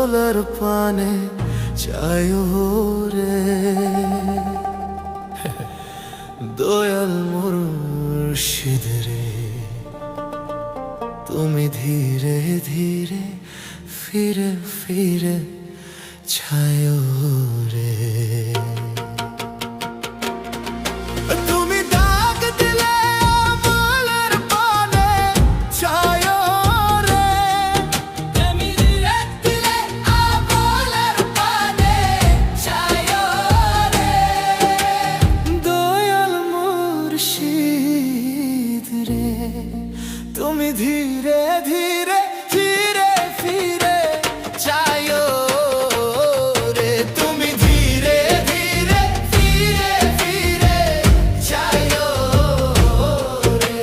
গোলার পানে চায় রে দয়াল মুর্শিদ রে, তুমি ধীরে ধীরে ফিরে ফিরে ছায় রে। তুমি ডাক দিলে আমলের পানে ছায় রে, তুমি ডাক দিলে আমলের পানে ছায় রে। দয়াল মুর্শিদ রে, তুমি ধীরে ধীরে ফিরে ফিরে ছায় রে, তুমি ধীরে ধীরে ফিরে ফিরে ছায় রে।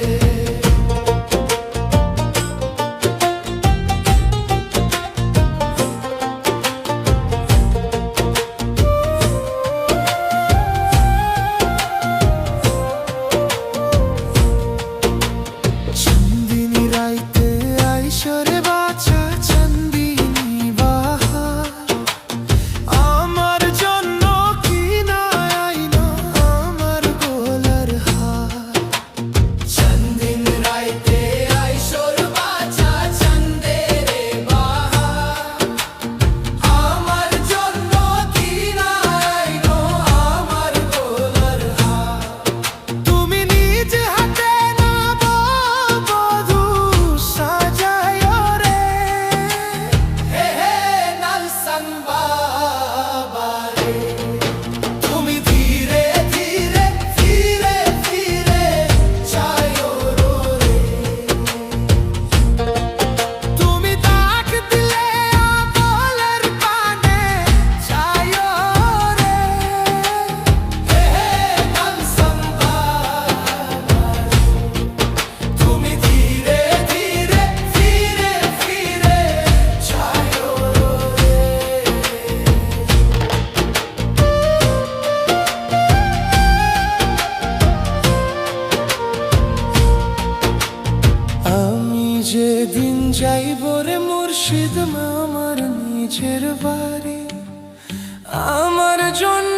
চান্দিনী রাইতে আইসরে বাছা চান্দিনী বাহার, আমার জন্য কি না আইনো আমার গোলার হার। চন্দিন রাইতে আইসোর বাছা চন্দেরে বাহার, আমার জন্য দিন আইলো আমার গোলার হার। তুমি নিজ হাতে নববধূ সাজায় রে, হে হে নালসান বাবা রে, তুমি ধীরে ধীরে ফিরে ফিরে ছায় রে, তুমি ডাক দিলে আমলের পানে ছায় রে। হে হে নালসান বাবা রে, তুমি ধীরে ধীরে ফিরে ফিরে ছায় রে। আমি যেদিন যাইব রে মুর্শিদ আমার নিজের বাড়ি, আমার জন্য